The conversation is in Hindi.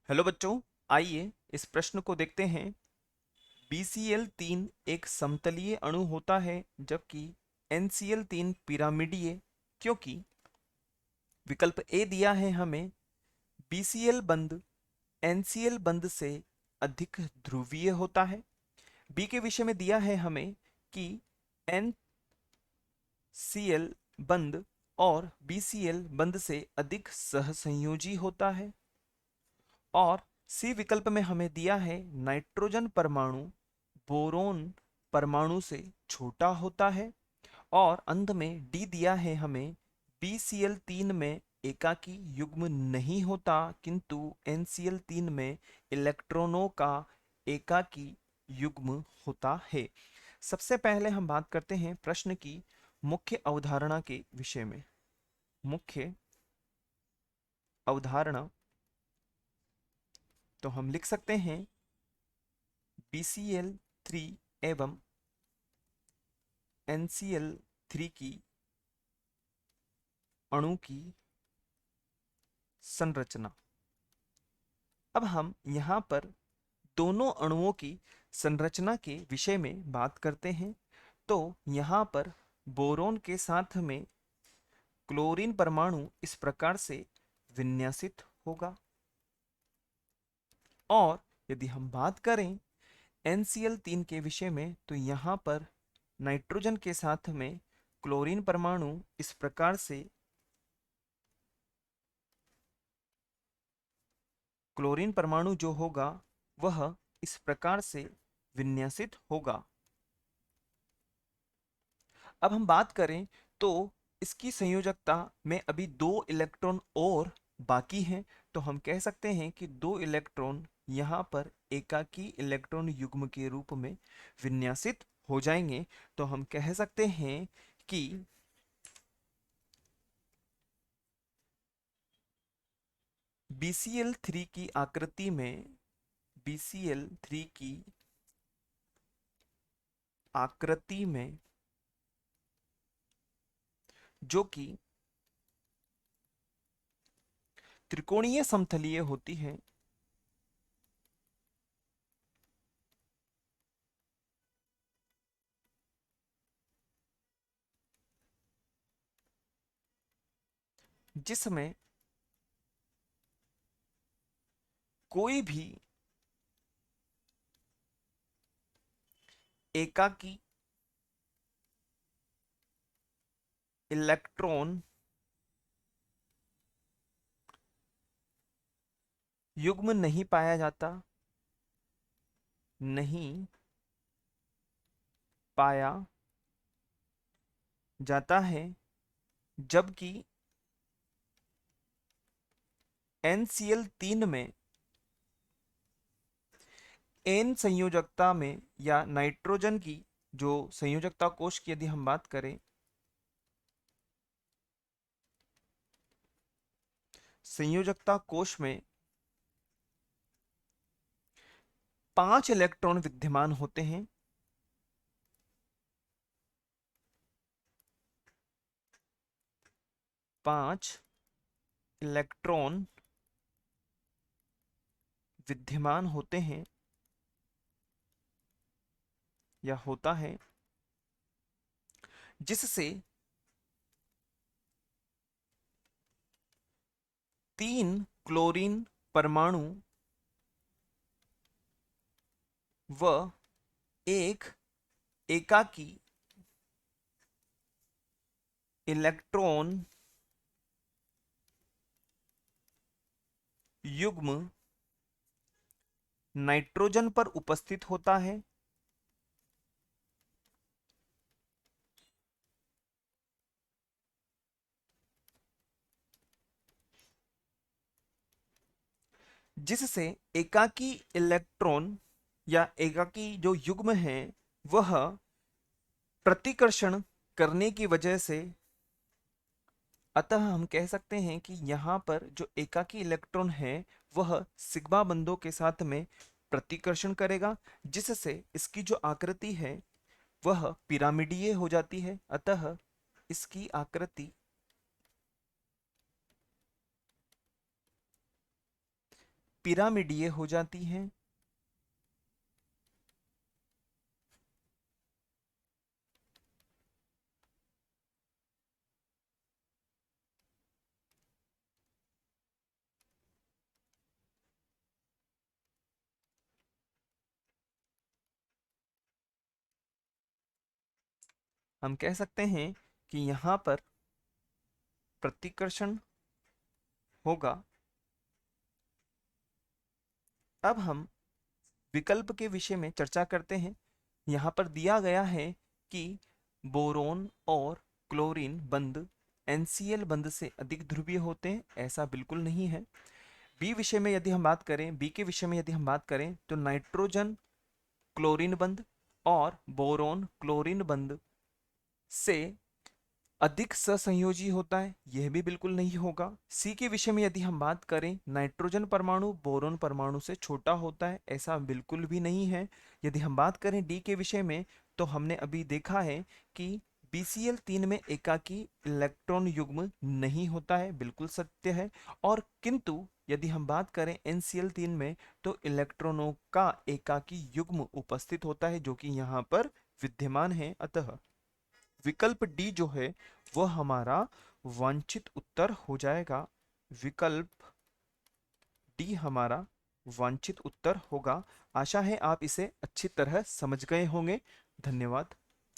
हेलो बच्चों, आइए इस प्रश्न को देखते हैं। BCl3 एक समतलीय अणु होता है जबकि NCl3 पिरामिडीय, क्योंकि विकल्प ए दिया है हमें BCl बंध NCl बंध से अधिक ध्रुवीय होता है। बी के विषय में दिया है हमें कि NCl बंध और BCl बंध से अधिक सहसंयोजी होता है। और सी विकल्प में हमें दिया है नाइट्रोजन परमाणु बोरोन परमाणु से छोटा होता है। और अंत में डी दिया है हमें BCl3 में एकाकी युग्म नहीं होता किंतु NCl3 में इलेक्ट्रॉनों का एकाकी युग्म होता है। सबसे पहले हम बात करते हैं प्रश्न की मुख्य अवधारणा के विषय में। मुख्य अवधारणा तो हम लिख सकते हैं BCl3 एवं NCl3 की अणु की संरचना। अब हम यहाँ पर दोनों अणुओं की संरचना के विषय में बात करते हैं। तो यहाँ पर बोरोन के साथ में क्लोरीन परमाणु इस प्रकार से विन्यासित होगा। और यदि हम बात करें NCl3 के विषय में तो यहाँ पर नाइट्रोजन के साथ में क्लोरीन परमाणु इस प्रकार से क्लोरीन परमाणु जो होगा वह इस प्रकार से विन्यासित होगा। अब हम बात करें तो इसकी संयोजकता में अभी 2 इलेक्ट्रॉन और बाकी हैं। तो हम कह सकते हैं कि 2 इलेक्ट्रॉन यहाँ पर एकाकी इलेक्ट्रॉन युग्म के रूप में विन्यासित हो जाएंगे। तो हम कह सकते हैं कि BCl3 की आकृति में BCl3 की आकृति में जो कि त्रिकोणीय समतलीय होती है, जिसमें कोई भी एकाकी इलेक्ट्रॉन युग्म नहीं पाया जाता, नहीं पाया जाता है, जबकि NCl3 में N संयोजकता में या नाइट्रोजन की जो संयोजकता कोश की यदि हम बात करें, संयोजकता कोश में 5 इलेक्ट्रॉन विद्यमान होते हैं। 5 इलेक्ट्रॉन विद्यमान होते हैं या होता है, जिससे 3 क्लोरीन परमाणु व एक एकाकी इलेक्ट्रॉन युग्म नाइट्रोजन पर उपस्थित होता है। जिससे एकाकी इलेक्ट्रॉन या एकाकी जो युग्म है वह प्रतिकर्षण करने की वजह से, अतः हम कह सकते हैं कि यहाँ पर जो एकाकी इलेक्ट्रॉन है वह सिग्मा बंधों के साथ में प्रतिकर्षण करेगा, जिससे इसकी जो आकृति है वह पिरामिडीय हो जाती है। अतः इसकी आकृति पिरामिडीय हो जाती हैं। हम कह सकते हैं कि यहाँ पर प्रतिकर्षण होगा। अब हम विकल्प के विषय में चर्चा करते हैं। यहाँ पर दिया गया है कि बोरोन और क्लोरीन बंध NCl बंध से अधिक ध्रुवीय होते हैं। ऐसा बिल्कुल नहीं है। बी के विषय में यदि हम बात करें तो नाइट्रोजन क्लोरीन बंध और बोरोन क्लोरीन बंध से अधिक सहसंयोजी होता है, यह भी बिल्कुल नहीं होगा। सी के विषय में यदि हम बात करें, नाइट्रोजन परमाणु बोरोन परमाणु से छोटा होता है, ऐसा बिल्कुल भी नहीं है। यदि हम बात करें डी के विषय में, तो हमने अभी देखा है कि BCl3 में एकाकी इलेक्ट्रॉन युग्म नहीं होता है, बिल्कुल सत्य है। और किंतु यदि हम बात करें NCl3 में, तो इलेक्ट्रॉनों का एकाकी युग्म उपस्थित होता है, जो कि यहाँ पर विद्यमान है। अतः विकल्प डी जो है वह हमारा वांछित उत्तर हो जाएगा। विकल्प डी हमारा वांछित उत्तर होगा। आशा है आप इसे अच्छी तरह समझ गए होंगे। धन्यवाद।